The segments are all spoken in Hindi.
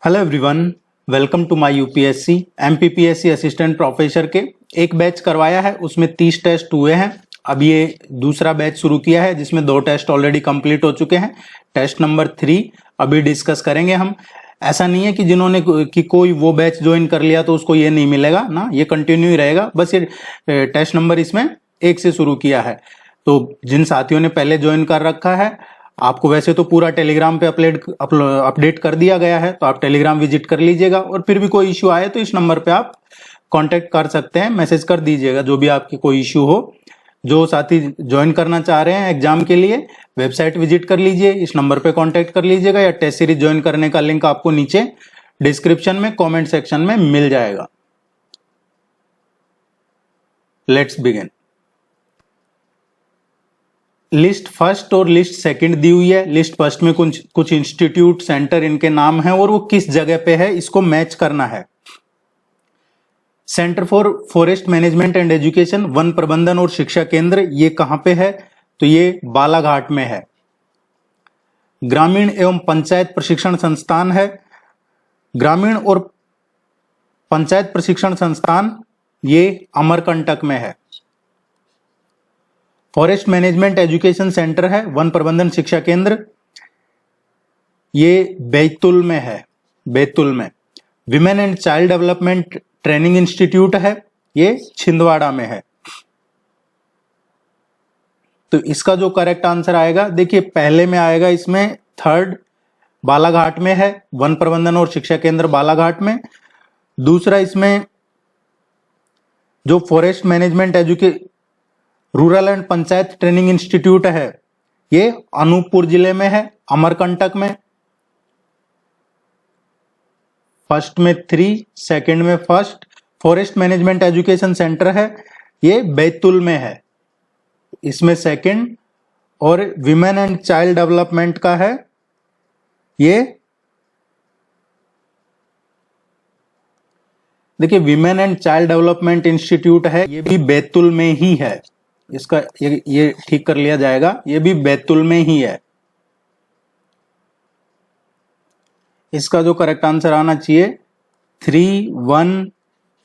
Hello everyone, welcome to my UPSC MPPSC assistant professor के एक बैच करवाया है। उसमें 30 टेस्ट हुए हैं। अब ये दूसरा बैच शुरू किया है जिसमें 2 टेस्ट ऑलरेडी कंप्लीट हो चुके हैं। टेस्ट नंबर 3 अभी डिस्कस करेंगे हम। ऐसा नहीं है कि जिन्होंने कि कोई वो बैच ज्वाइन कर लिया तो उसको ये नहीं मिलेगा ना, ये कंटिन्यू ही रहेगा। बस ये टेस्ट नंबर इसमें 1 से शुरू किया है। तो जिन साथियों ने पहले ज्वाइन कर रखा है, आपको वैसे तो पूरा टेलीग्राम पे अपडेट कर दिया गया है, तो आप टेलीग्राम विजिट कर लीजिएगा। और फिर भी कोई इश्यू आए तो इस नंबर पे आप कांटेक्ट कर सकते हैं, मैसेज कर दीजिएगा जो भी आपकी कोई इश्यू हो। जो साथी ज्वाइन करना चाह रहे हैं एग्जाम के लिए, वेबसाइट विजिट कर लीजिए, इस नंबर पे कांटेक्ट कर लीजिएगा, या टेस्ट सीरीज ज्वाइन करने का लिंक आपको नीचे डिस्क्रिप्शन में कॉमेंट सेक्शन में मिल जाएगा। Let's begin. लिस्ट फर्स्ट और लिस्ट सेकंड दी हुई है। लिस्ट फर्स्ट में कुछ इंस्टीट्यूट सेंटर इनके नाम हैं और वो किस जगह पे है इसको मैच करना है। Centre for forest management and education, one प्रबंधन और शिक्षा केंद्र, ये कहां पे है? तो ये बालाघाट में है। ग्रामीण एवं पंचायत प्रशिक्षण संस्थान है। ग्रामीण और पंचायत प्रशिक्षण संस्थान ये अमरकंटक में है। फॉरेस्ट मैनेजमेंट एजुकेशन सेंटर है, वन प्रबंधन शिक्षा केंद्र, ये बैतूल में है, बैतूल में। Women and child development training institute है, ये छिंदवाड़ा में है। तो इसका जो करेक्ट आंसर आएगा, देखिए पहले में आएगा इसमें थर्ड, बालाघाट में है, वन प्रबंधन और शिक्षा केंद्र बालाघाट में। दूसरा इसमें जो forest management rural and panchayat training institute है, ये अनूपपुर जिले में है, अमरकंटक में। फर्स्ट में 3, सेकंड में first. Forest management education centre है, ये बैतूल में है, इसमें सेकंड। और विमेन एंड चाइल्ड डेवलपमेंट का है, ये देखिए women and child development institute है, ये भी बैतूल में ही है। इसका ये ठीक कर लिया जाएगा, ये भी बैतूल में ही है। इसका जो करेक्ट आंसर आना चाहिए 3, 1,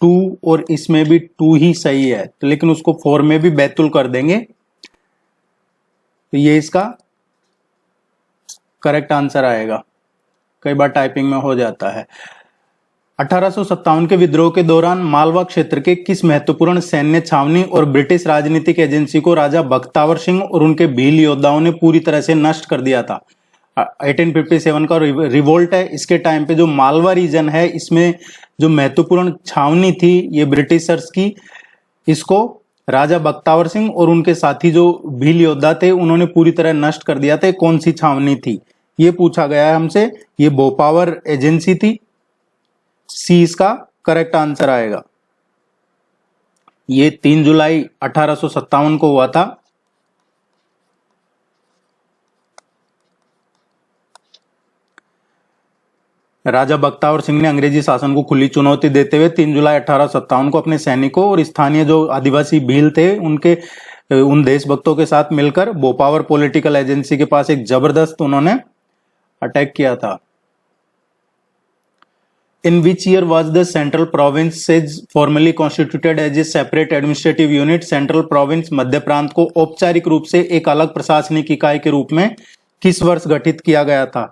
2 और इसमें भी 2 ही सही है, तो लेकिन उसको 4 में भी बैतूल कर देंगे, तो ये इसका करेक्ट आंसर आएगा। कई बार टाइपिंग में हो जाता है। 1857 के विद्रोह के दौरान मालवा क्षेत्र के किस महत्वपूर्ण सैन्य छावनी और ब्रिटिश राजनीतिक एजेंसी को राजा बख्तावर सिंह और उनके भील योद्धाओं ने पूरी तरह से नष्ट कर दिया था? 1857 का रिवोल्ट है। इसके टाइम पे जो मालवा रीजन है, इसमें जो महत्वपूर्ण छावनी थी ये ब्रिटिशर्स की, इसको राजा बख्तावर सिंह और उनके साथी जो भील योद्धा थे उन्होंने पूरी तरह नष्ट कर दिया था। कौन सी छावनी थी ये पूछा गया है हमसे। ये भोपावर एजेंसी थी। सी इसका करेक्ट आंसर आएगा। ये 3 जुलाई 1857 को हुआ था। राजा बख्तावर सिंह ने अंग्रेजी शासन को खुली चुनौती देते हुए 3 जुलाई 1857 को अपने सैनिकों और स्थानीय जो आदिवासी भील थे उन देशभक्तों के साथ मिलकर भोपावर पॉलिटिकल एजेंसी के पास एक जबरदस्त उन्होंने अटैक किया था। In which year was the Central Provinces formally constituted as a separate administrative unit? Central Province मध्य प्रांत को औपचारिक रूप से एक अलग प्रशासनिक इकाई के रूप में किस वर्ष गठित किया गया था?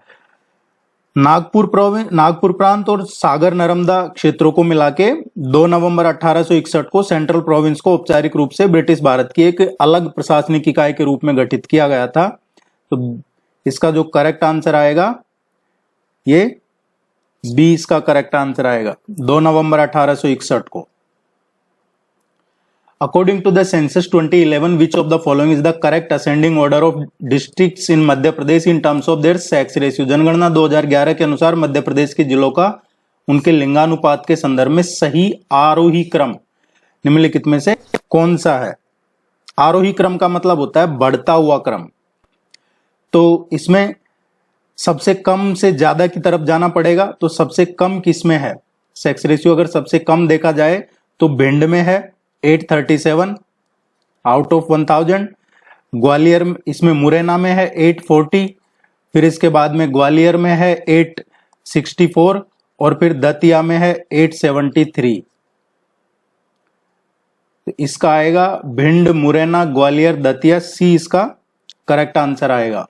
नागपुर प्रांत और सागर नर्मदा क्षेत्रों को मिला के 2 नवंबर 1861 को सेंट्रल प्रोविंस को औपचारिक रूप से ब्रिटिश भारत की एक अलग प्रशासनिक इकाई के रूप में गठित किया गया था। तो इसका जो करेक्ट आंसर आएगा, ये बी इसका करेक्ट आंसर आएगा, 2 नवंबर 1861 को। According to the census 2011, which of the following is the correct ascending order of districts in Madhya Pradesh in terms of their sex ratio? जनगणना 2011 के अनुसार मध्य प्रदेश के जिलों का उनके लिंगानुपात के संदर्भ में सही आरोही क्रम निम्नलिखित में से कौन सा है? आरोही क्रम का मतलब होता है बढ़ता हुआ क्रम। तो इसमें सबसे कम से ज्यादा की तरफ जाना पड़ेगा। तो सबसे कम किसमें है सेक्स रेशियो? अगर सबसे कम देखा जाए तो भिंड में है 837 आउट ऑफ 1000। ग्वालियर इसमें मुरैना में है 840, फिर इसके बाद में ग्वालियर में है 864 और फिर दतिया में है 873। तो इसका आएगा भिंड, मुरैना, ग्वालियर, दतिया, सी इसका करेक्ट आंसर आएगा।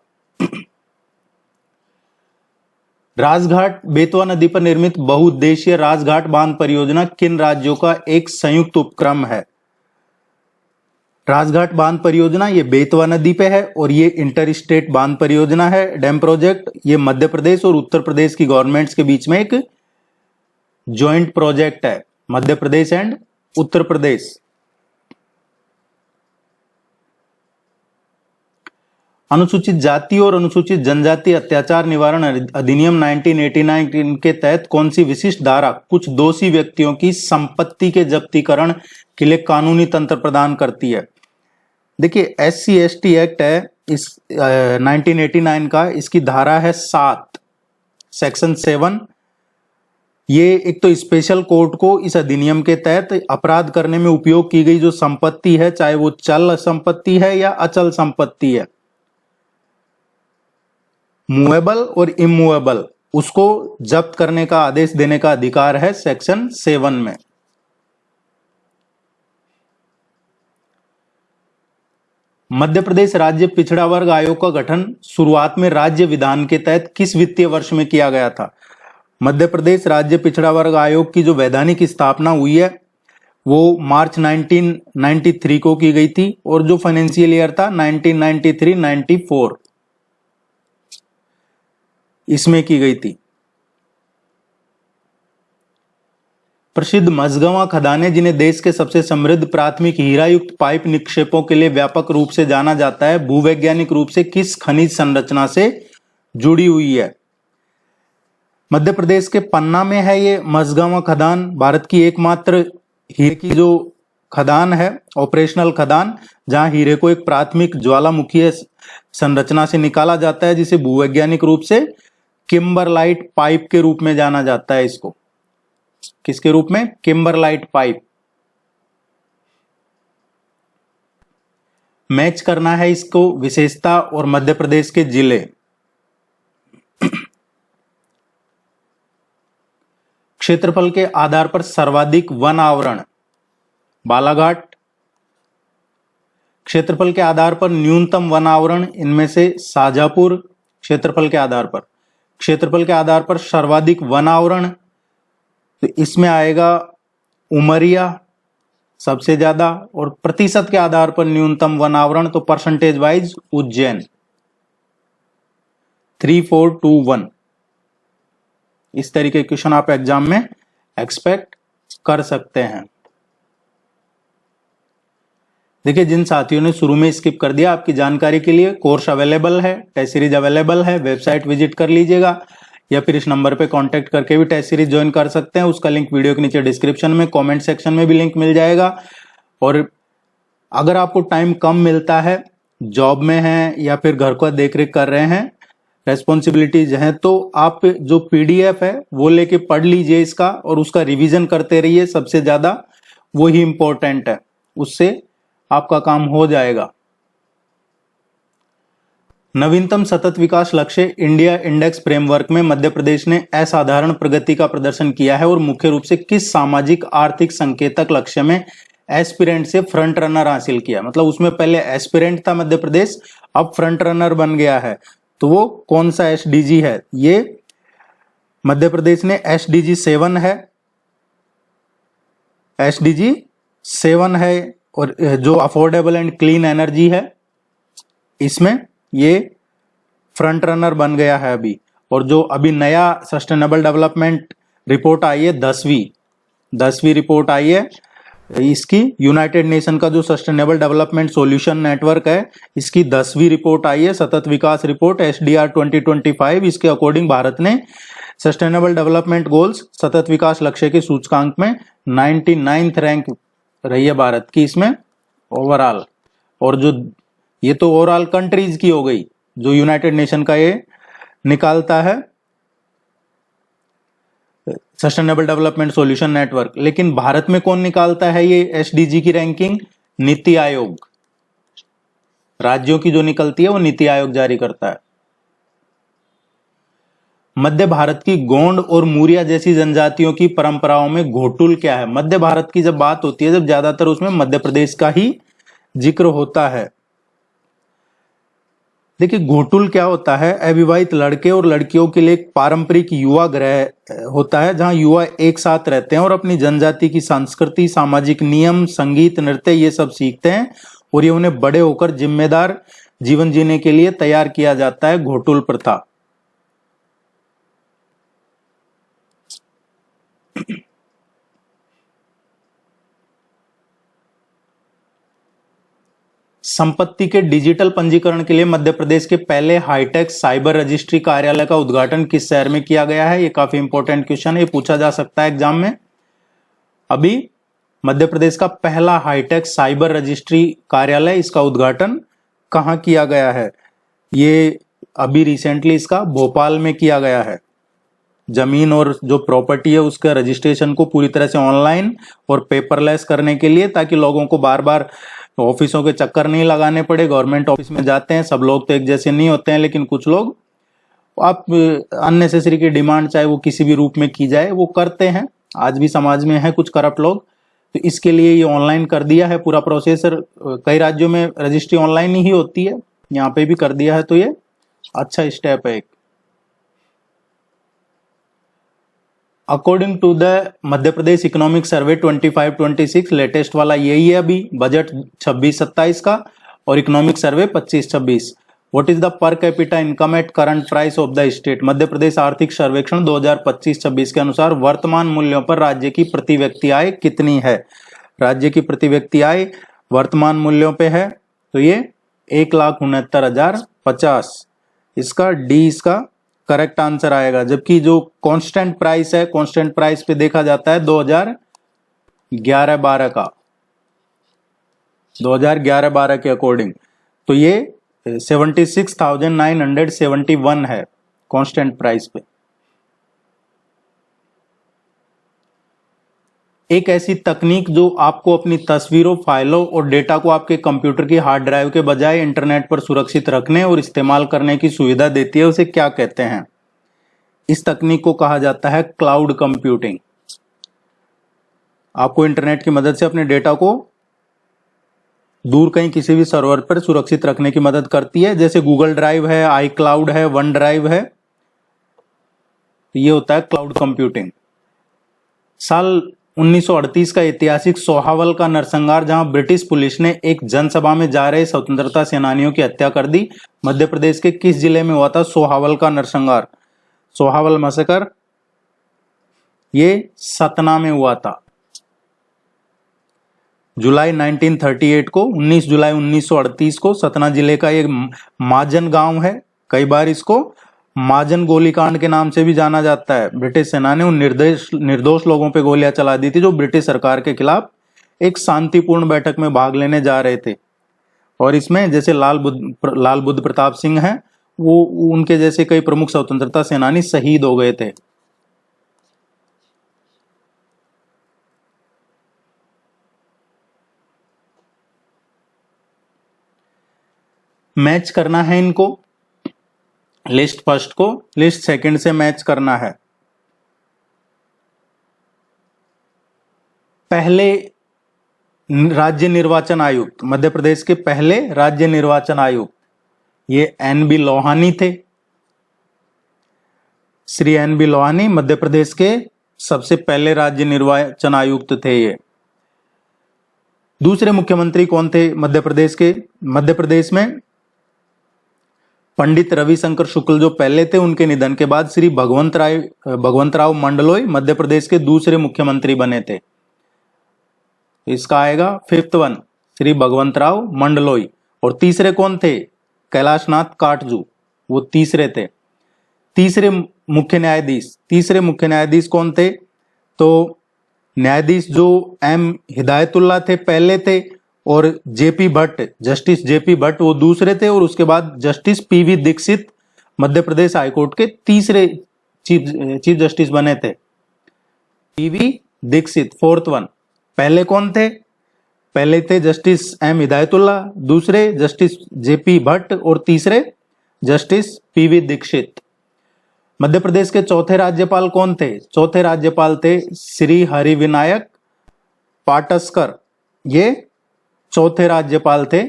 राजघाट बेतवा नदी पर निर्मित बहुउद्देशीय राजघाट बांध परियोजना किन राज्यों का एक संयुक्त उपक्रम है? राजघाट बांध परियोजना ये बेतवा नदी पे है और ये इंटर स्टेट बांध परियोजना है, डैम प्रोजेक्ट। ये मध्य प्रदेश और उत्तर प्रदेश की गवर्नमेंट्स के बीच में एक ज्वाइंट प्रोजेक्ट है, मध्य प्रदेश एंड उत्तर प्रदेश। अनुसूचित जाति और अनुसूचित जनजाति अत्याचार निवारण अधिनियम 1989 के तहत कौन सी विशिष्ट धारा कुछ दोषी व्यक्तियों की संपत्ति के जब्तीकरण के लिए कानूनी तंत्र प्रदान करती है? देखिए SC/ST एक्ट है इस 1989 का, इसकी धारा है 7 सेक्शन 7। ये एक तो स्पेशल कोर्ट को इस अधिनियम के तहत अपराध करने में उपयोग की गई जो संपत्ति है, चाहे वो चल संपत्ति है या अचल संपत्ति है, मूवेबल और इमूवेबल, उसको जब्त करने का आदेश देने का अधिकार है सेक्शन 7 में। मध्य प्रदेश राज्य पिछड़ा वर्ग आयोग का गठन शुरुआत में राज्य विधान के तहत किस वित्तीय वर्ष में किया गया था? मध्य प्रदेश राज्य पिछड़ा वर्ग आयोग की जो वैधानिक स्थापना हुई है वो मार्च 1993 को की गई थी और जो फाइनेंशियल ईयर था 1993-94 इसमें की गई थी। प्रसिद्ध मझगांव खदानें जिन्हें देश के सबसे समृद्ध प्राथमिक हीरा युक्त पाइप निक्षेपों के लिए व्यापक रूप से जाना जाता है, भूवैज्ञानिक रूप से किस खनिज संरचना से जुड़ी हुई है? मध्य प्रदेश के पन्ना में है ये मझगांव खदान, भारत की एकमात्र हीरे की जो खदान है, ऑपरेशनल खदान, जहां हीरे को एक प्राथमिक ज्वालामुखीय संरचना से निकाला जाता है, जिसे भूवैज्ञानिक रूप से किम्बरलाइट पाइप के रूप में जाना जाता है। इसको किसके रूप में? Kimberlite pipe. मैच करना है इसको विशेषता और मध्य प्रदेश के जिले। क्षेत्रफल के आधार पर सर्वाधिक वन आवरण बालाघाट। क्षेत्रफल के आधार पर न्यूनतम वन आवरण इनमें से शाजापुर। क्षेत्रफल के आधार पर सर्वाधिक वन आवरण तो इसमें आएगा उमरिया सबसे ज्यादा, और प्रतिशत के आधार पर न्यूनतम वन आवरण तो परसेंटेज वाइज उज्जैन 3421। इस तरीके के क्वेश्चन आप एग्जाम में एक्सपेक्ट कर सकते हैं। देखिए जिन साथियों ने शुरू में स्किप कर दिया, आपकी जानकारी के लिए कोर्स अवेलेबल है, टेस्ट सीरीज अवेलेबल है, वेबसाइट विजिट कर लीजिएगा या फिर इस नंबर पे कांटेक्ट करके भी टेस्ट सीरीज ज्वाइन कर सकते हैं। उसका लिंक वीडियो के नीचे डिस्क्रिप्शन में, कमेंट सेक्शन में भी लिंक मिल जाएगा। और अगर आपको टाइम कम मिलता है, जॉब में हैं या फिर घर को देख रेख कर रहे हैं, रेस्पॉन्सिबिलिटीज हैं, तो आप जो PDF है वो लेके पढ़ लीजिए इसका और उसका रिवीजन करते रहिए। सबसे ज्यादा वो ही इंपॉर्टेंट है, उससे आपका काम हो जाएगा। नवीनतम सतत विकास लक्ष्य इंडिया इंडेक्स फ्रेमवर्क में मध्य प्रदेश ने असाधारण प्रगति का प्रदर्शन किया है और मुख्य रूप से किस सामाजिक आर्थिक संकेतक लक्ष्य में एस्पिरेंट से फ्रंट रनर हासिल किया? मतलब उसमें पहले एस्पिरेंट था मध्य प्रदेश, अब फ्रंट रनर बन गया है। तो वो कौन सा SDG है? ये मध्य प्रदेश ने SDG 7 है, SDG 7 है। और जो अफोर्डेबल एंड क्लीन एनर्जी है, इसमें ये फ्रंट रनर बन गया है अभी। और जो अभी नया सस्टेनेबल डेवलपमेंट रिपोर्ट आई है, 10वीं रिपोर्ट आई है, इसकी यूनाइटेड नेशन का जो सस्टेनेबल डेवलपमेंट सॉल्यूशन नेटवर्क है, इसकी 10वीं रिपोर्ट आई है, सतत विकास रिपोर्ट SDR 2025। इसके अकॉर्डिंग भारत ने सस्टेनेबल डेवलपमेंट गोल्स सतत विकास लक्ष्य के सूचकांक में 99th रैंक रही है भारत की इसमें ओवरऑल। और जो ये तो ओवरऑल कंट्रीज की हो गई, जो यूनाइटेड नेशन का ये निकालता है सस्टेनेबल डेवलपमेंट सॉल्यूशन नेटवर्क। लेकिन भारत में कौन निकालता है ये SDG की रैंकिंग? नीति आयोग। राज्यों की जो निकलती है वो नीति आयोग जारी करता है। मध्य भारत की गोंड और मूरिया जैसी जनजातियों की परंपराओं में घोटुल क्या है? मध्य भारत की जब बात होती है, जब ज्यादातर उसमें मध्य प्रदेश का ही जिक्र होता है। देखिए, घोटुल क्या होता है? अविवाहित लड़के और लड़कियों के लिए एक पारंपरिक युवा गृह होता है, जहां युवा एक साथ रहते हैं और अपनी जनजाति की संस्कृति, सामाजिक नियम, संगीत, नृत्य ये सब सीखते हैं, और ये उन्हें बड़े होकर जिम्मेदार जीवन जीने के लिए तैयार किया जाता है। घोटुल प्रथा। संपत्ति के डिजिटल पंजीकरण के लिए मध्य प्रदेश के पहले हाईटेक साइबर रजिस्ट्री कार्यालय का उद्घाटन किस शहर में किया गया है? ये काफी इंपॉर्टेंट क्वेश्चन है, ये पूछा जा सकता है एग्जाम में। अभी मध्य प्रदेश का पहला हाईटेक साइबर रजिस्ट्री कार्यालय, इसका उद्घाटन कहाँ किया गया है? ये अभी रिसेंटली इसका भोपाल में किया गया है। जमीन और जो प्रॉपर्टी है उसका रजिस्ट्रेशन को पूरी तरह से ऑनलाइन और पेपरलेस करने के लिए, ताकि लोगों को बार बार ऑफिसों के चक्कर नहीं लगाने पड़े। गवर्नमेंट ऑफिस में जाते हैं, सब लोग तो एक जैसे नहीं होते हैं, लेकिन कुछ लोग आप अननेसेसरी की डिमांड चाहे वो किसी भी रूप में की जाए वो करते हैं। आज भी समाज में है कुछ करप्ट लोग, तो इसके लिए ये ऑनलाइन कर दिया है पूरा प्रोसेसर। कई राज्यों में रजिस्ट्री ऑनलाइन ही होती है, यहाँ पे भी कर दिया है, तो ये अच्छा स्टेप है एक। According to the Madhya Pradesh economic survey 25-26, latest वाला यही है अभी, बजट 26-27 का, और economic survey 25-26। What is the per capita income at current price of the state? Madhya Pradesh आर्थिक सर्वेक्षण 2025-26 के अनुसार वर्तमान मूल्यों पर राज्य की प्रति व्यक्ति आय कितनी है? राज्य की प्रति व्यक्ति आय वर्तमान मूल्यों पे है, तो ये 1,69,050। इसका डी इसका करेक्ट आंसर आएगा। जबकि जो कांस्टेंट प्राइस है, कांस्टेंट प्राइस पे देखा जाता है 2011-12 का, 2011-12 के अकॉर्डिंग, तो ये 76,971 है कांस्टेंट प्राइस पे। एक ऐसी तकनीक जो आपको अपनी तस्वीरों, फाइलों और डेटा को आपके कंप्यूटर की हार्ड ड्राइव के बजाय इंटरनेट पर सुरक्षित रखने और इस्तेमाल करने की सुविधा देती है, उसे क्या कहते हैं? इस तकनीक को कहा जाता है क्लाउड कंप्यूटिंग। आपको इंटरनेट की मदद से अपने डेटा को दूर कहीं किसी भी सर्वर पर सुरक्षित रखने की मदद करती है, जैसे गूगल ड्राइव है, आई क्लाउड है, वन ड्राइव है। ये होता है क्लाउड कंप्यूटिंग। साल 1938 का ऐतिहासिक सोहावल का नरसंहार, जहां ब्रिटिश पुलिस ने एक जनसभा में जा रहे स्वतंत्रता सेनानियों की हत्या कर दी, मध्य प्रदेश के किस जिले में हुआ था सोहावल का नरसंहार? सोहावल मैसेकर ये सतना में हुआ था। जुलाई 1938 को, 19 जुलाई 1938 को सतना जिले का एक माजन गांव है, कई बार इसको माजन गोलीकांड के नाम से भी जाना जाता है। ब्रिटिश सेना ने उन निर्दोष लोगों पे गोलियां चला दी थी जो ब्रिटिश सरकार के खिलाफ एक शांतिपूर्ण बैठक में भाग लेने जा रहे थे। और इसमें जैसे लाल बुद्ध प्रताप सिंह हैं, वो उनके जैसे कई प्रमुख स्वतंत्रता सेनानी शहीद हो गए थे। मैच करना है इनको, लिस्ट फर्स्ट को लिस्ट सेकंड से मैच करना है। पहले राज्य निर्वाचन आयुक्त, मध्य प्रदेश के पहले राज्य निर्वाचन आयुक्त ये एन.बी. लोहानी थे। श्री एन.बी. लोहानी मध्य प्रदेश के सबसे पहले राज्य निर्वाचन आयुक्त थे ये। दूसरे मुख्यमंत्री कौन थे मध्य प्रदेश के? मध्य प्रदेश में पंडित रविशंकर शुक्ल जो पहले थे, उनके निधन के बाद श्री भगवंतराव मंडलोई मध्य प्रदेश के दूसरे मुख्यमंत्री बने थे। इसका आएगा फिफ्थ वन, श्री भगवंतराव मंडलोई। और तीसरे कौन थे? कैलाशनाथ काटजू, वो तीसरे थे। तीसरे मुख्य न्यायाधीश कौन थे? तो न्यायाधीश जो एम हिदायतुल्लाह थे पहले थे, और JP Bhatt, justice JP Bhatt वो दूसरे थे, और उसके बाद justice PV Dikshit Madhya Pradesh high court के तीसरे चीफ जस्टिस बने थे। PV Dikshit fourth one. पहले कौन थे? पहले थे जस्टिस एम हिदायतुल्लाह, दूसरे जस्टिस जेपी भट्ट, और तीसरे जस्टिस पीवी दीक्षित। मध्य प्रदेश के चौथे राज्यपाल कौन थे? चौथे राज्यपाल थे श्री हरिविनायक पाटस्कर, ये चौथे राज्यपाल थे।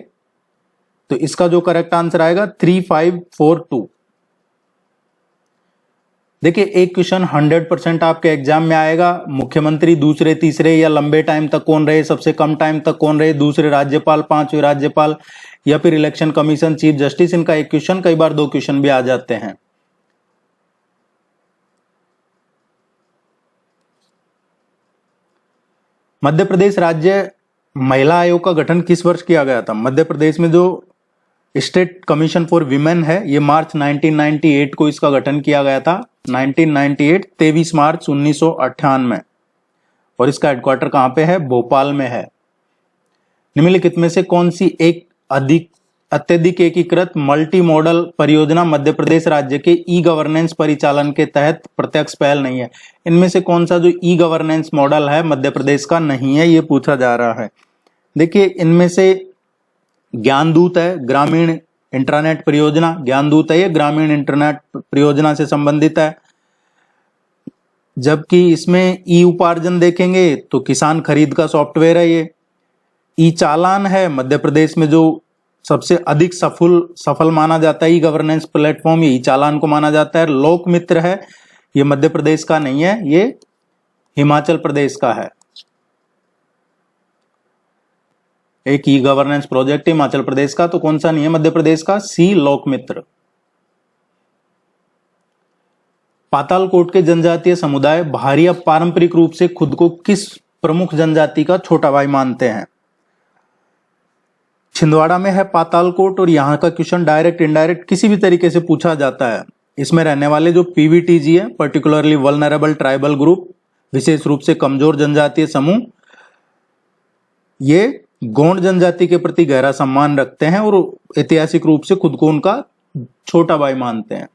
तो इसका जो करेक्ट आंसर आएगा 3542। देखिए एक क्वेश्चन 100% आपके एग्जाम में आएगा, मुख्यमंत्री दूसरे तीसरे या लंबे टाइम तक कौन रहे, सबसे कम टाइम तक कौन रहे, दूसरे राज्यपाल, पांचवें राज्यपाल, या फिर इलेक्शन कमीशन चीफ जस्टिस, इनका एक क्वेश्चन, कई बार दो क्वेश्चन भी आ जाते हैं। मध्य प्रदेश राज्य महिला आयोग का गठन किस वर्ष किया गया था? मध्य प्रदेश में जो स्टेट कमीशन फॉर विमेन है, ये मार्च 1998 को इसका गठन किया गया था। 1998 23 मार्च 1998। और इसका हेडक्वार्टर कहां पे है? भोपाल में है। निम्नलिखित में से कौन सी एक अत्यधिक एकीकृत मल्टी मॉडल परियोजना मध्य प्रदेश राज्य के ई गवर्नेंस परिचालन के तहत प्रत्यक्ष पहल नहीं है? इनमें से कौन सा जो ई गवर्नेंस मॉडल है मध्य प्रदेश का नहीं है, ये पूछा जा रहा है। देखिए इनमें से ज्ञानदूत है, ग्रामीण इंटरनेट परियोजना, ज्ञानदूत है, ये ग्रामीण इंटरनेट परियोजना से संबंधित है। जबकि इसमें ई उपार्जन देखेंगे तो किसान खरीद का सॉफ्टवेयर है ये। ई चालान है मध्य प्रदेश में जो सबसे अधिक सफल माना जाता है ई गवर्नेंस प्लेटफॉर्म, ये ई चालान को माना जाता है। लोक मित्र है, ये मध्य प्रदेश का नहीं है, ये हिमाचल प्रदेश का है। एक e governance project Himachal Pradesh का, तो कौन सा नहीं है मध्य प्रदेश का? सी लोक मित्र। पातालकोट के जनजातीय समुदाय भारिया पारंपरिक रूप से खुद को किस प्रमुख जनजाति का छोटा भाई मानते हैं? छिंदवाड़ा में है पातालकोट, और यहां का क्वेश्चन डायरेक्ट इनडायरेक्ट किसी भी तरीके से पूछा जाता है। इसमें रहने वाले जो पीवीटीजी है, पर्टिकुलरली वल्नरेबल ट्राइबल ग्रुप, विशेष रूप से कमजोर जनजातीय समूह, ये गोंड जनजाति के प्रति गहरा सम्मान रखते हैं और ऐतिहासिक रूप से खुद को उनका छोटा भाई मानते हैं।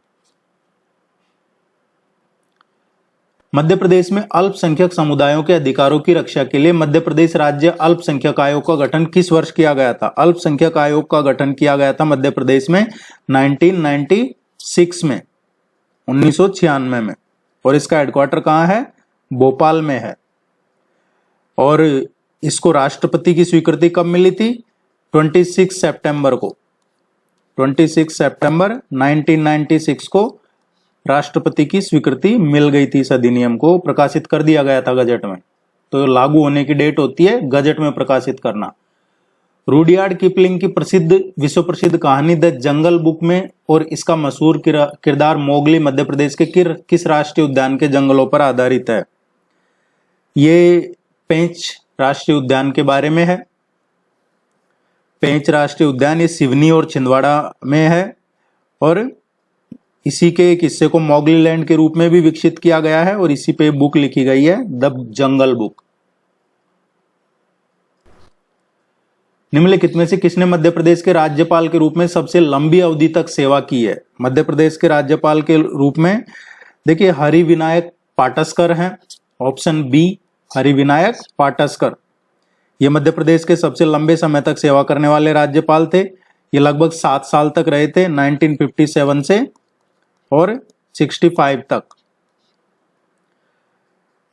मध्य प्रदेश में अल्पसंख्यक समुदायों के अधिकारों की रक्षा के लिए मध्य प्रदेश राज्य अल्पसंख्यक आयोग का गठन किस वर्ष किया गया था? अल्पसंख्यक आयोग का गठन किया गया था मध्य प्रदेश में 1996 में, 1996 में। और इसका हेडक्वार्टर कहां है? भोपाल में है। और इसको राष्ट्रपति की स्वीकृति कब मिली थी? 26 सितंबर को, 26 सितंबर 1996 को राष्ट्रपति की स्वीकृति मिल गई थी। इस अधिनियम को प्रकाशित कर दिया गया था गजट में। तो लागू होने की डेट होती है गजट में प्रकाशित करना। रुडयार्ड किपलिंग की प्रसिद्ध विश्व प्रसिद्ध कहानी द जंगल बुक में और इसका मशहूर किरदार मोगली मध्य प्रदेश के किस राष्ट्रीय उद्यान के जंगलों पर आधारित है? ये पेंच राष्ट्रीय उद्यान के बारे में है। पेंच राष्ट्रीय उद्यान ये सिवनी और छिंदवाड़ा में है, और इसी के एक हिस्से को मोगली लैंड के रूप में भी विकसित किया गया है, और इसी पे बुक लिखी गई है, द जंगल बुक। निम्नलिखित में से किसने मध्य प्रदेश के राज्यपाल के रूप में सबसे लंबी अवधि तक सेवा की है? मध्य प्रदेश के राज्यपाल के रूप में देखिए हरिविनायक पाटस्कर हैं, ऑप्शन बी हरिविनायक पाटस्कर। ये मध्य प्रदेश के सबसे लंबे समय तक सेवा करने वाले राज्यपाल थे। ये लगभग 7 साल तक रहे थे, 1957 से और 65 तक।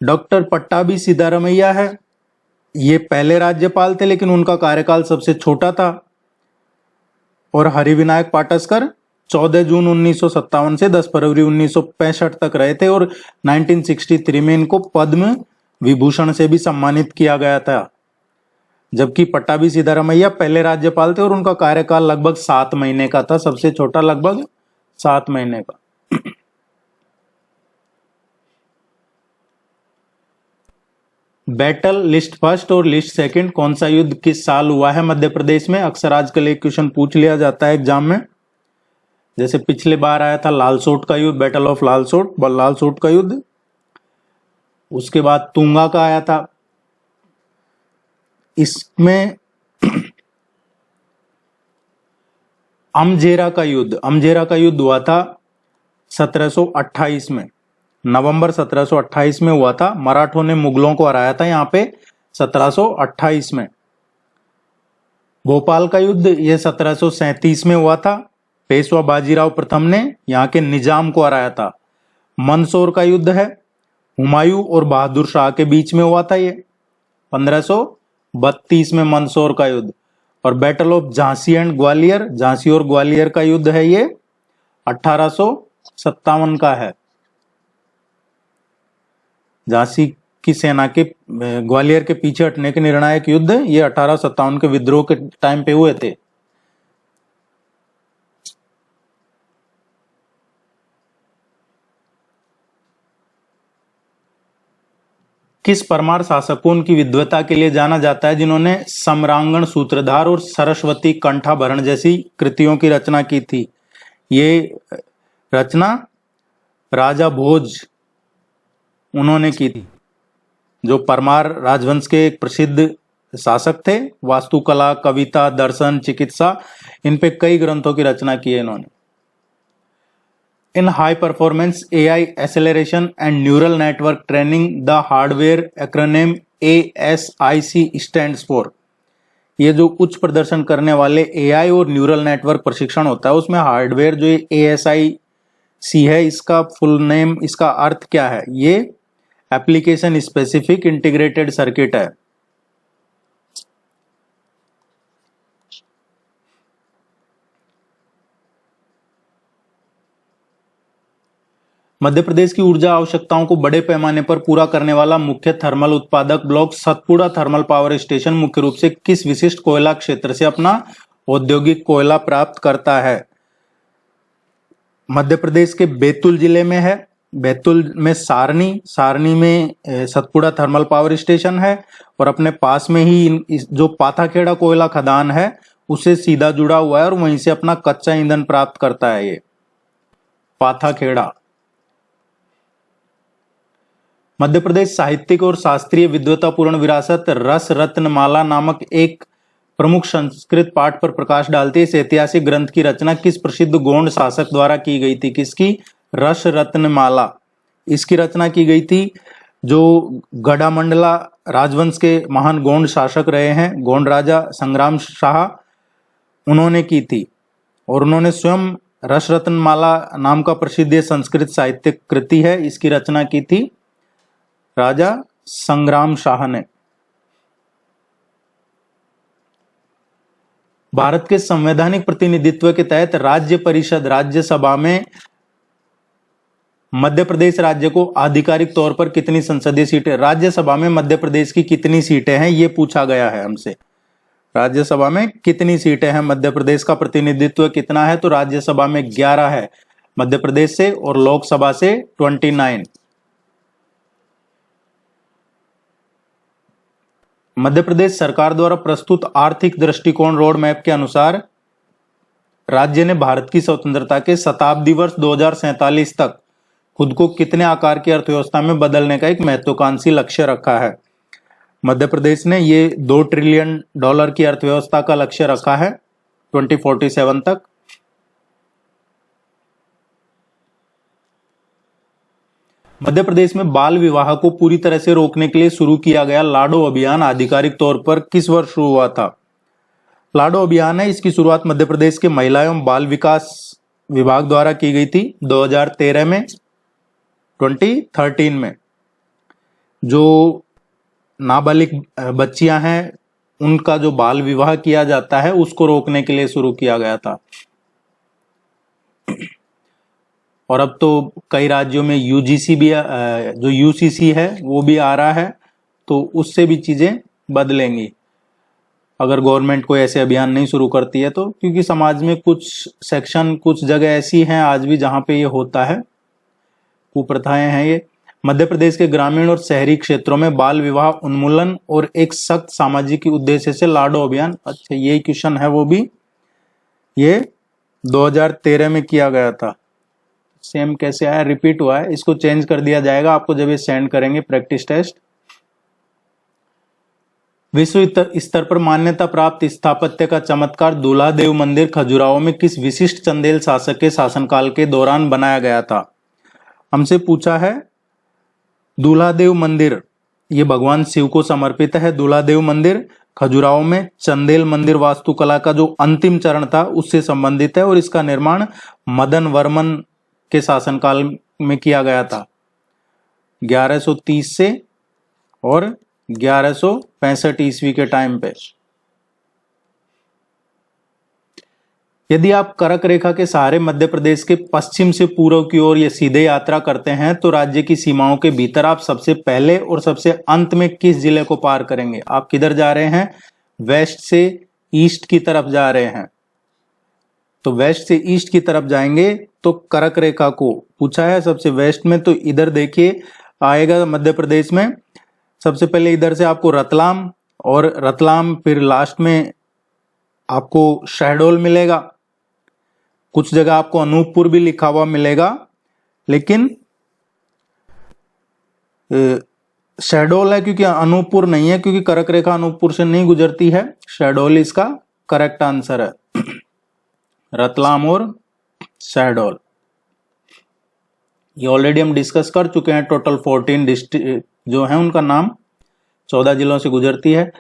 डॉक्टर पट्टाभी सिद्धारमैया है, ये पहले राज्यपाल थे लेकिन उनका कार्यकाल सबसे छोटा था। और हरिविनायक पाटस्कर 14 जून 1957 से 10 फरवरी 1965 तक रहे थे, और 1963 में इनको पद्म विभूषण से भी सम्मानित किया गया था। जबकि पट्टाभी सिद्धारमैया पहले राज्यपाल थे और उनका कार्यकाल लगभग 7 महीने का था, सबसे छोटा लगभग 7 महीने का। बैटल लिस्ट फर्स्ट और लिस्ट सेकंड कौन सा युद्ध किस साल हुआ है मध्य प्रदेश में? अक्सर आजकल एक क्वेश्चन पूछ लिया जाता है एग्जाम में। जैसे पिछले बार आया था लालसोट का युद्ध, बैटल ऑफ लालसोट का युद्ध। उसके बाद तुंगा का आया था। इसमें अमझेरा का युद्ध हुआ था 1728 में, नवंबर 1728 में हुआ था। मराठों ने मुगलों को हराया था यहाँ पे 1728 में। भोपाल का युद्ध ये 1737 में हुआ था। पेशवा बाजीराव प्रथम ने यहाँ के निजाम को हराया था। मंदसौर का युद्ध है, हुमायूं और बहादुर शाह के बीच में हुआ था ये 1532 में मंदसौर का युद्ध। और battle of Jhansi and Gwalior, Jhansi और ग्वालियर का युद्ध है ये 1857 का है। झांसी की सेना के ग्वालियर के पीछे हटने के निर्णायक युद्ध ये 1857 के विद्रोह के टाइम पे हुए थे। किस परमार शासक को उनकी विद्वता के लिए जाना जाता है जिन्होंने सम्रांगण, सूत्रधार और सरस्वती कंठाभरण जैसी कृतियों की रचना की थी? ये रचना राजा भोज उन्होंने की थी, जो परमार राजवंश के एक प्रसिद्ध शासक थे। वास्तुकला, कविता, दर्शन, चिकित्सा, इन पे कई ग्रंथों की रचना की है इन्होंने। In high performance AI acceleration and neural network training, the hardware acronym ASIC stands for। ये जो उच्च प्रदर्शन करने वाले AI और न्यूरल नेटवर्क प्रशिक्षण होता है उसमें हार्डवेयर जो ASIC है, इसका फुल नेम, इसका अर्थ क्या है? ये एप्लीकेशन स्पेसिफिक इंटीग्रेटेड सर्किट है। मध्य प्रदेश की ऊर्जा आवश्यकताओं को बड़े पैमाने पर पूरा करने वाला मुख्य थर्मल उत्पादक block Satpura thermal power station मुख्य रूप से किस विशिष्ट कोयला क्षेत्र से अपना औद्योगिक कोयला प्राप्त करता है? मध्य प्रदेश के बैतूल जिले में है। बैतूल में सारनी में सतपुड़ा थर्मल पावर स्टेशन है और अपने पास में ही जो पाथाखेड़ा कोयला खदान है उससे सीधा जुड़ा हुआ है और वहीं से अपना कच्चा ईंधन प्राप्त करता है ये पाथाखेड़ा। मध्य प्रदेश साहित्यिक और शास्त्रीय विद्वतापूर्ण विरासत रस रत्नमाला नामक एक प्रमुख संस्कृत पाठ पर प्रकाश डालती है। इस ऐतिहासिक ग्रंथ की रचना किस प्रसिद्ध गोंड शासक द्वारा की गई थी? किसकी? रस रत्नमाला। इसकी रचना की गई थी जो गढ़ामंडला राजवंश के महान गोंड शासक रहे हैं, गोंड राजा संग्राम शाह, उन्होंने की थी। और उन्होंने स्वयं रस रत्नमाला नाम का प्रसिद्ध संस्कृत साहित्यिक कृति है, इसकी रचना की थी राजा संग्राम शाह ने। भारत के संवैधानिक प्रतिनिधित्व के तहत राज्य परिषद, राज्यसभा में मध्य प्रदेश राज्य को आधिकारिक तौर पर कितनी संसदीय सीटें? राज्यसभा में मध्य प्रदेश की कितनी सीटें हैं ये पूछा गया है हमसे। राज्यसभा में कितनी सीटें हैं? मध्य प्रदेश का प्रतिनिधित्व कितना है? तो राज्यसभा में 11 है मध्य प्रदेश से और लोकसभा से 29। मध्य प्रदेश सरकार द्वारा प्रस्तुत आर्थिक दृष्टिकोण रोड मैप के अनुसार राज्य ने भारत की स्वतंत्रता के शताब्दी वर्ष 2047 तक खुद को कितने आकार की अर्थव्यवस्था में बदलने का एक महत्वाकांक्षी लक्ष्य रखा है? मध्य प्रदेश ने ये $2 ट्रिलियन की अर्थव्यवस्था का लक्ष्य रखा है 2047 तक। मध्य प्रदेश में बाल विवाह को पूरी तरह से रोकने के लिए शुरू किया गया लाडो अभियान आधिकारिक तौर पर किस वर्ष शुरू हुआ था? लाडो अभियान है, इसकी शुरुआत मध्य प्रदेश के महिला एवं बाल विकास विभाग द्वारा की गई थी 2013 में, 2013 में। जो नाबालिग बच्चियां हैं उनका जो बाल विवाह किया जाता है उसको रोकने के लिए शुरू किया गया था। और अब तो कई राज्यों में यूजीसी भी, जो यूसीसी है वो भी आ रहा है, तो उससे भी चीजें बदलेंगी अगर गवर्नमेंट कोई ऐसे अभियान नहीं शुरू करती है तो। क्योंकि समाज में कुछ सेक्शन, कुछ जगह ऐसी हैं आज भी जहां पे ये होता है, कुप्रथाएं हैं ये। मध्य प्रदेश के ग्रामीण और शहरी क्षेत्रों में बाल विवाह उन्मूलन और एक सख्त सामाजिक उद्देश्य से लाडो अभियान, अच्छा यही क्वेश्चन है, वो भी ये 2013 में किया गया था। सेम कैसे आया? रिपीट हुआ है, इसको चेंज कर दिया जाएगा आपको जब ये सेंड करेंगे प्रैक्टिस टेस्ट। विश्व स्तर पर मान्यता प्राप्त स्थापत्य का चमत्कार दूल्हादेव मंदिर खजुराहो में किस विशिष्ट चंदेल शासक के शासनकाल के दौरान बनाया गया था? हमसे पूछा है दूल्हादेव मंदिर, ये भगवान शिव को समर्पित है। दूल्हादेव मंदिर खजुराहो में चंदेल मंदिर वास्तुकला का जो अंतिम चरण था उससे संबंधित है और इसका निर्माण मदन वर्मन के शासनकाल में किया गया था, 1130 से और 1165 ईस्वी के टाइम पे। यदि आप कर्क रेखा के सहारे मध्य प्रदेश के पश्चिम से पूर्व की ओर ये सीधे यात्रा करते हैं तो राज्य की सीमाओं के भीतर आप सबसे पहले और सबसे अंत में किस जिले को पार करेंगे? आप किधर जा रहे हैं? वेस्ट से ईस्ट की तरफ जा रहे हैं। तो वेस्ट से ईस्ट की तरफ जाएंगे तो कर्क रेखा को पूछा है सबसे वेस्ट में, तो इधर देखिए आएगा मध्य प्रदेश में। सबसे पहले इधर से आपको रतलाम, और रतलाम फिर लास्ट में आपको शहडोल मिलेगा। कुछ जगह आपको अनूपपुर भी लिखा हुआ मिलेगा, लेकिन शहडोल है क्योंकि अनूपपुर नहीं है, क्योंकि कर्क रेखा अनूपपुर से नहीं गुजरती है। शहडोल इसका करेक्ट आंसर है। रतलाम और शहडोल ये ऑलरेडी हम डिस्कस कर चुके हैं। टोटल 14 डिस्ट्रिक्ट जो है उनका नाम 14 जिलों से गुजरती है।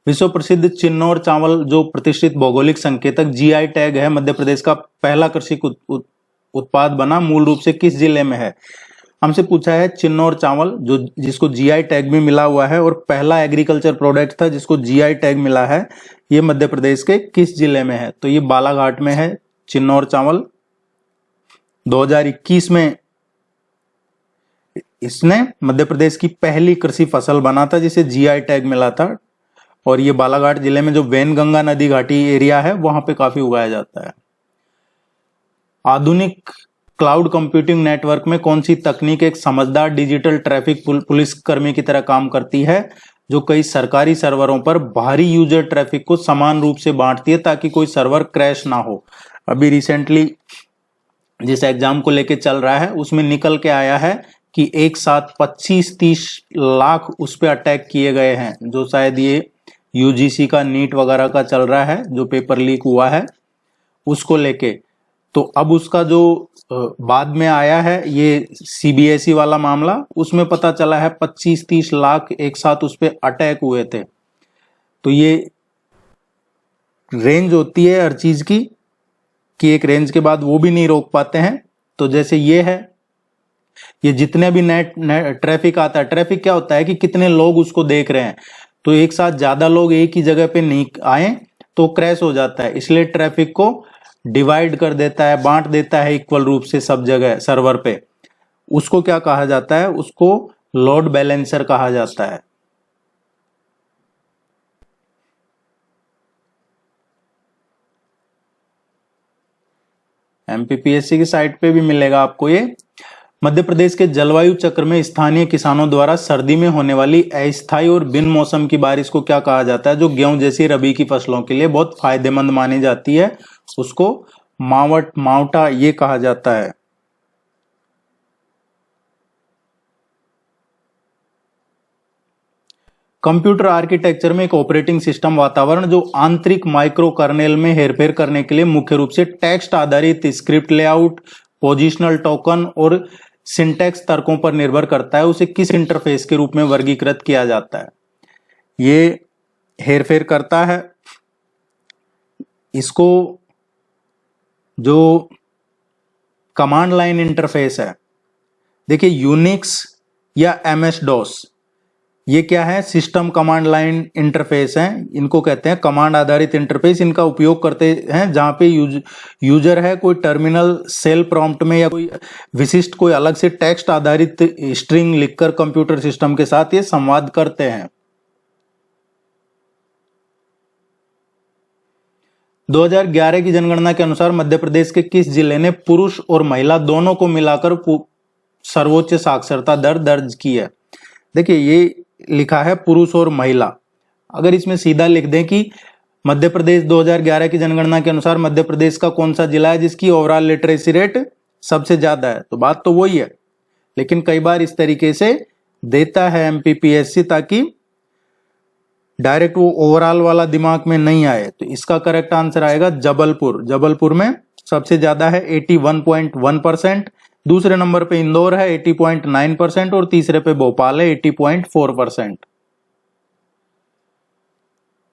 विश्व प्रसिद्ध चिन्नौर चावल जो प्रतिष्ठित भौगोलिक संकेतक जीआई टैग है, मध्य प्रदेश का पहला कृषि उत्पाद बना, मूल रूप से किस जिले में है? हमसे पूछा है चिन्नौर चावल जो जिसको जीआई टैग भी मिला हुआ है और पहला एग्रीकल्चर प्रोडक्ट था जिसको जीआई टैग मिला है, ये मध्य प्रदेश के किस जिले में है? तो ये बालाघाट में है चिन्नौर चावल। 2021 में इसने मध्य प्रदेश की पहली कृषि फसल बना था जिसे जीआई टैग मिला था, और ये बालाघाट जिले में जो वैनगंगा नदी घाटी एरिया है वहां पे काफी उगाया जाता है। आधुनिक क्लाउड कंप्यूटिंग नेटवर्क में कौन सी तकनीक एक समझदार डिजिटल ट्रैफिक पुलिसकर्मी की तरह काम करती है, जो कई सरकारी सर्वरों पर बाहरी यूजर ट्रैफिक को समान रूप से बांटती है ताकि कोई सर्वर क्रैश ना हो? अभी रिसेंटली जिस एग्जाम को लेके चल रहा है उसमें निकल के आया है कि एक साथ 25-30 लाख उस पर अटैक किए गए हैं, जो शायद ये यूजीसी का नीट वगैरह का चल रहा है जो पेपर लीक हुआ है उसको लेके। तो अब उसका जो बाद में आया है ये सीबीएसई वाला मामला, उसमें पता चला है 25-30 लाख एक साथ उस पर अटैक हुए थे। तो ये रेंज होती है हर चीज की कि एक रेंज के बाद वो भी नहीं रोक पाते हैं। तो जैसे ये है, ये जितने भी नेट ट्रैफिक आता है, ट्रैफिक क्या होता है कि कितने लोग उसको देख रहे हैं, तो एक साथ ज्यादा लोग एक ही जगह पे नहीं आए तो क्रैश हो जाता है, इसलिए ट्रैफिक को डिवाइड कर देता है, बांट देता है इक्वल रूप से सब जगह सर्वर पे। उसको क्या कहा जाता है? उसको लोड बैलेंसर कहा जाता है। एमपीपीएससी की साइट पे भी मिलेगा आपको ये। मध्य प्रदेश के जलवायु चक्र में स्थानीय किसानों द्वारा सर्दी में होने वाली अस्थायी और बिन मौसम की बारिश को क्या कहा जाता है, जो गेहूं जैसी रबी की फसलों के लिए बहुत फायदेमंद मानी जाती है? उसको मावट मावटा ये कहा जाता है। कंप्यूटर आर्किटेक्चर में एक ऑपरेटिंग सिस्टम वातावरण जो आंतरिक माइक्रो कर्नेल में हेरफेर करने के लिए मुख्य रूप से टेक्स्ट आधारित स्क्रिप्ट लेआउट, पोजिशनल टोकन और सिंटैक्स तर्कों पर निर्भर करता है, उसे किस इंटरफेस के रूप में वर्गीकृत किया जाता है? ये हेरफेर करता है इसको जो कमांड लाइन इंटरफेस है। देखिए यूनिक्स या एमएस डॉस ये क्या है? सिस्टम कमांड लाइन इंटरफेस है, इनको कहते हैं कमांड आधारित इंटरफेस। इनका उपयोग करते हैं जहां पे यूजर है कोई टर्मिनल सेल प्रॉम्प्ट में या कोई विशिष्ट कोई अलग से टेक्स्ट आधारित स्ट्रिंग लिखकर कंप्यूटर सिस्टम के साथ ये संवाद करते हैं। 2011 की जनगणना के अनुसार मध्य प्रदेश के किस जिले ने पुरुष और महिला दोनों को मिलाकर सर्वोच्च साक्षरता दर दर्ज की है? देखिए ये लिखा है पुरुष और महिला, अगर इसमें सीधा लिख दें कि मध्य प्रदेश 2011 की जनगणना के अनुसार मध्य प्रदेश का कौन सा जिला है जिसकी ओवरऑल लिटरेसी रेट सबसे ज्यादा है, तो बात तो वही है। लेकिन कई बार इस तरीके से देता है एमपीपीएससी ताकि डायरेक्ट वो ओवरऑल वाला दिमाग में नहीं आए। तो इसका करेक्ट आंसर आएगा जबलपुर। जबलपुर में सबसे ज्यादा है 81.1%, दूसरे नंबर पे इंदौर है 80.9% और तीसरे पे भोपाल है 80.4%।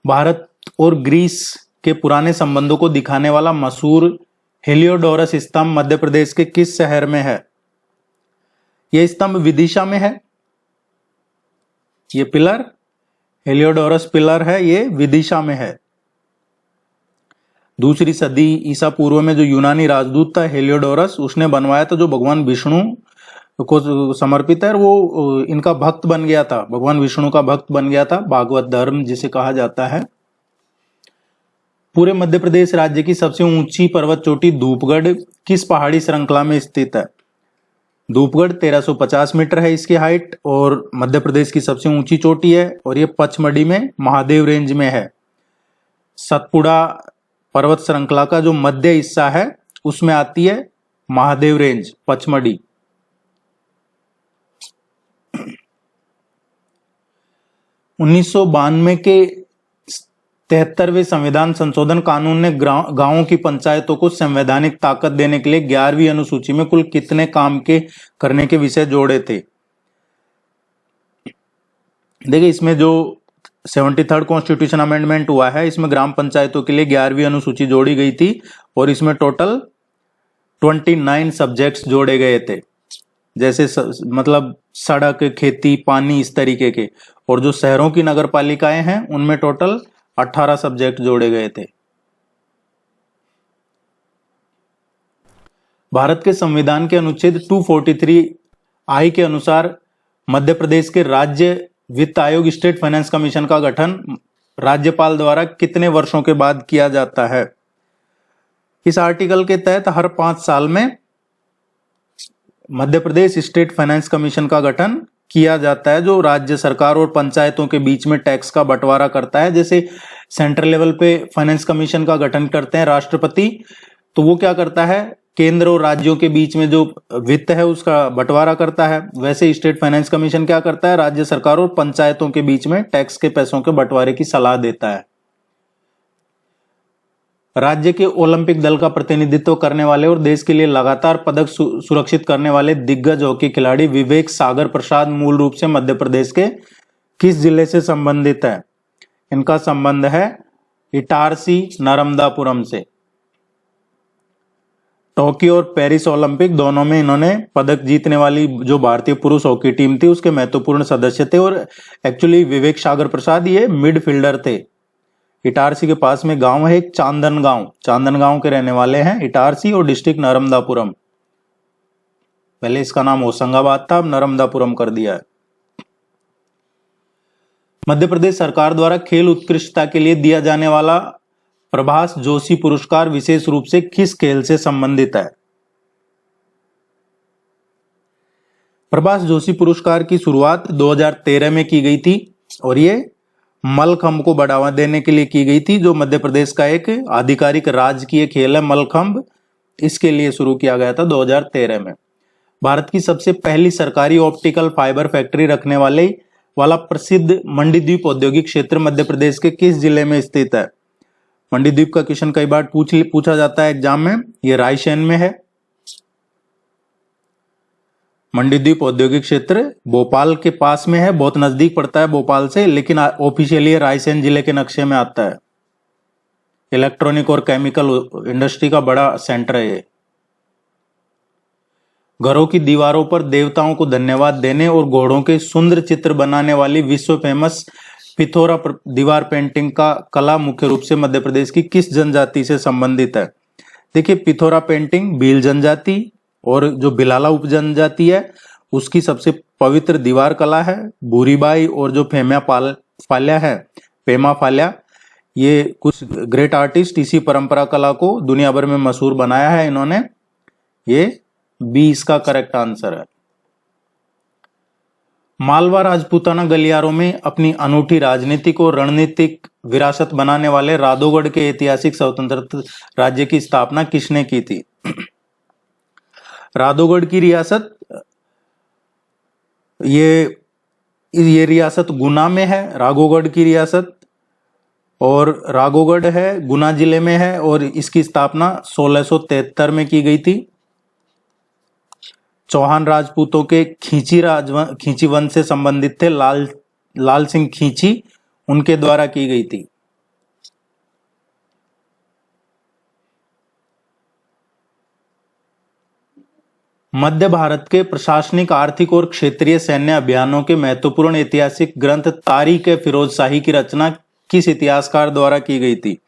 भारत और ग्रीस के पुराने संबंधों को दिखाने वाला मशहूर हेलियोडोरस स्तंभ मध्य प्रदेश के किस शहर में है? ये स्तंभ विदिशा में है। ये पिलर हेलियोडोरस पिलर है, ये विदिशा में है। दूसरी सदी ईसा पूर्व में जो यूनानी राजदूत था हेलियोडोरस, उसने बनवाया था, जो भगवान विष्णु को समर्पित है। वो इनका भक्त बन गया था, भगवान विष्णु का भक्त बन गया था, भागवत धर्म जिसे कहा जाता है। पूरे मध्य प्रदेश राज्य की सबसे ऊंची पर्वत चोटी धूपगढ़ किस पहाड़ी श्रृंखला में स्थित है? धूपगढ़ 1350 मीटर है इसकी हाइट और मध्य प्रदेश की सबसे ऊंची चोटी है, और ये पचमढ़ी में महादेव रेंज में है। सतपुड़ा पर्वत श्रृंखला का जो मध्य हिस्सा है उसमें आती है महादेव रेंज, पचमढ़ी। 1992 के 73वें संविधान संशोधन कानून ने गांवों की पंचायतों को संवैधानिक ताकत देने के लिए 11वीं अनुसूची में कुल कितने काम के करने के विषय जोड़े थे? देखिए, इसमें जो 73rd कॉन्स्टिट्यूशन अमेंडमेंट हुआ है, इसमें ग्राम पंचायतों के लिए 11वीं अनुसूची जोड़ी गई थी और इसमें टोटल 29 सब्जेक्ट्स जोड़े गए थे, जैसे मतलब सड़क, खेती, पानी, इस तरीके के। और जो शहरों की नगर पालिकाएं हैं उनमें टोटल 18 सब्जेक्ट जोड़े गए थे। भारत के संविधान के अनुच्छेद 243 के अनुसार मध्य प्रदेश के राज्य वित्त आयोग स्टेट फाइनेंस कमीशन का गठन राज्यपाल द्वारा कितने वर्षों के बाद किया जाता है? इस आर्टिकल के तहत हर 5 साल में Madhya Pradesh state finance commission का गठन किया जाता है, जो राज्य सरकार और पंचायतों के बीच में टैक्स का बंटवारा करता है। जैसे सेंट्रल लेवल पे फाइनेंस कमीशन का गठन करते हैं राष्ट्रपति, तो वो क्या करता है, केंद्र और राज्यों के बीच में जो वित्त है उसका बंटवारा करता है। वैसे स्टेट फाइनेंस कमीशन क्या करता है, राज्य सरकार और पंचायतों के बीच में टैक्स के पैसों के बंटवारे की सलाह देता है। राज्य के ओलंपिक दल का प्रतिनिधित्व करने वाले और देश के लिए लगातार पदक सुरक्षित करने वाले दिग्गज हॉकी खिलाड़ी विवेक सागर प्रसाद मूल रूप से मध्य प्रदेश के किस जिले से संबंधित है? इनका संबंध है इटारसी नर्मदापुरम से। टोक्यो और पेरिस ओलंपिक दोनों में इन्होंने पदक जीतने वाली जो भारतीय पुरुष हॉकी टीम थी उसके महत्वपूर्ण सदस्य थे। और एक्चुअली विवेक सागर प्रसाद ये मिडफील्डर थे। इटारसी के पास में गांव है एक चांदन गांव के रहने वाले हैं इटारसी, और डिस्ट्रिक्ट नर्मदापुरम। पहले इसका नाम होशंगाबाद था, अब नर्मदापुरम कर दिया है। मध्य प्रदेश सरकार द्वारा खेल उत्कृष्टता के लिए दिया जाने वाला प्रभास जोशी पुरस्कार विशेष रूप से किस खेल से संबंधित है? प्रभास जोशी पुरस्कार की शुरुआत 2013 में की गई थी और ये मलखंब को बढ़ावा देने के लिए की गई थी, जो मध्य प्रदेश का एक आधिकारिक राजकीय खेल है मलखंब। इसके लिए शुरू किया गया था 2013 में। भारत की सबसे पहली सरकारी ऑप्टिकल फाइबर फैक्ट्री रखने वाला प्रसिद्ध मंडीद्वीप औद्योगिक क्षेत्र मध्य प्रदेश के किस जिले में स्थित है? मंडीद्वीप का क्वेश्चन कई बार पूछा जाता है एग्जाम में। ये रायसेन में है। मंडीद्वीप औद्योगिक क्षेत्र भोपाल के पास में है, बहुत नजदीक पड़ता है भोपाल से, लेकिन ऑफिशियली रायसेन जिले के नक्शे में आता है। इलेक्ट्रॉनिक और केमिकल इंडस्ट्री का बड़ा सेंटर है ये। घरों की दीवारों पर देवताओं को धन्यवाद देने और घोड़ों के सुंदर चित्र बनाने वाली विश्व फेमस पिथौरा दीवार पेंटिंग का कला मुख्य रूप से मध्य प्रदेश की किस जनजाति से संबंधित है? देखिए, पिथौरा पेंटिंग भील जनजाति और जो बिलाला उप जनजाति है उसकी सबसे पवित्र दीवार कला है। भूरीबाई और जो पेमा फाल्या, ये कुछ ग्रेट आर्टिस्ट इसी परंपरा कला को दुनिया भर में मशहूर बनाया है इन्होंने। ये बी इसका करेक्ट आंसर है। मालवा राजपूताना गलियारों में अपनी अनूठी राजनीतिक और रणनीतिक विरासत बनाने वाले राधोगढ़ के ऐतिहासिक स्वतंत्र राज्य की स्थापना किसने की थी? राधोगढ़ की रियासत, ये रियासत गुना में है, राघोगढ़ की रियासत, और राघोगढ़ है गुना जिले में है और इसकी स्थापना 1673 में की गई थी। चौहान राजपूतों के खींची वंश से संबंधित थे लाल सिंह खींची, उनके द्वारा की गई थी। मध्य भारत के प्रशासनिक, आर्थिक और क्षेत्रीय सैन्य अभियानों के महत्वपूर्ण ऐतिहासिक ग्रंथ तारीख-ए-फिरोजशाही की रचना किस इतिहासकार द्वारा की गई थी?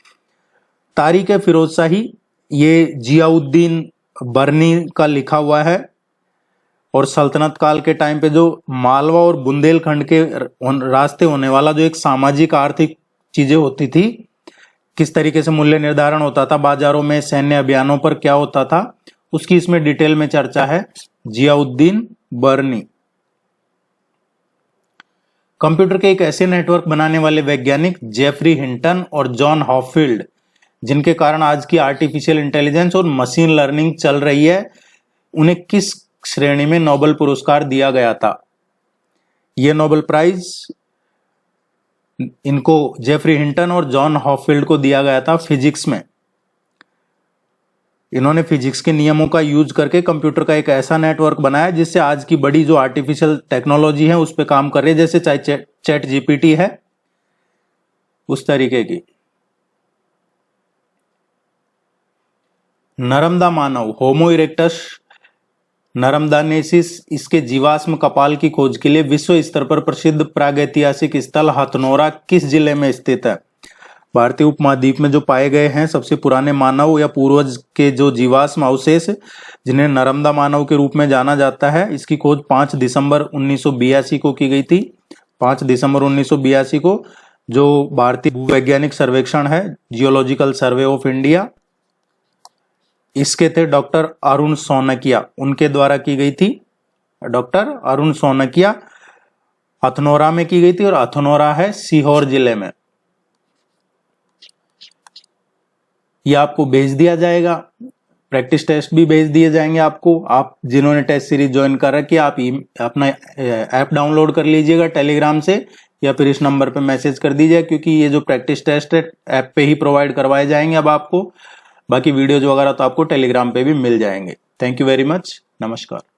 तारीख-ए-फिरोजशाही ये जियाउद्दीन बर्नी का लिखा हुआ है और सल्तनत काल के टाइम पे जो मालवा और बुंदेलखंड के रास्ते होने वाला जो एक सामाजिक आर्थिक चीजें होती थी, किस तरीके से मूल्य निर्धारण होता था बाजारों में, सैन्य अभियानों पर क्या होता था, उसकी इसमें डिटेल में चर्चा है। जियाउद्दीन बर्नी। कंप्यूटर के एक ऐसे नेटवर्क बनाने वाले वैज्ञानिक जेफरी हिंटन और जॉन हॉफील्ड, जिनके कारण आज की आर्टिफिशियल इंटेलिजेंस और मशीन लर्निंग चल रही है, उन्हें किस श्रेणी में नोबेल पुरस्कार दिया गया था? यह नोबेल प्राइज इनको जेफरी हिंटन और जॉन हॉफील्ड को दिया गया था फिजिक्स में। इन्होंने फिजिक्स के नियमों का यूज करके कंप्यूटर का एक ऐसा नेटवर्क बनाया जिससे आज की बड़ी जो आर्टिफिशियल टेक्नोलॉजी है उस पर काम कर रही है, जैसे चाहे चैट जीपीटी है उस तरीके की। नरमदा मानव होमो इरेक्टस नरमदानेसिस, इसके जीवाश्म कपाल की खोज के लिए विश्व स्तर पर प्रसिद्ध प्रागैतिहासिक स्थल हथनोरा किस जिले में स्थित है? भारतीय उपमहाद्वीप में जो पाए गए हैं सबसे पुराने मानव या पूर्वज के जो जीवाश्म अवशेष, जिन्हें नरमदा मानव के रूप में जाना जाता है, इसकी खोज 5 दिसंबर 1982 को की गई थी। 5 दिसंबर 1982 को जो भारतीय भूवैज्ञानिक सर्वेक्षण है, जियोलॉजिकल सर्वे ऑफ इंडिया, इसके थे डॉक्टर अरुण सोनकिया, उनके द्वारा की गई थी। डॉक्टर अरुण सोनकिया हथनोरा में की गई थी और हथनोरा है सीहोर जिले में। यह आपको भेज दिया जाएगा, प्रैक्टिस टेस्ट भी भेज दिए जाएंगे आपको। आप जिन्होंने टेस्ट सीरीज ज्वाइन कर रखी है, आप अपना ऐप डाउनलोड कर लीजिएगा टेलीग्राम से या फिर इस नंबर पे मैसेज कर दीजिएगा, क्योंकि ये जो प्रैक्टिस टेस्ट है ऐप पे ही प्रोवाइड करवाए जाएंगे अब आपको। बाकी वीडियोज वगैरह तो आपको टेलीग्राम पे भी मिल जाएंगे। Thank you very much. नमस्कार।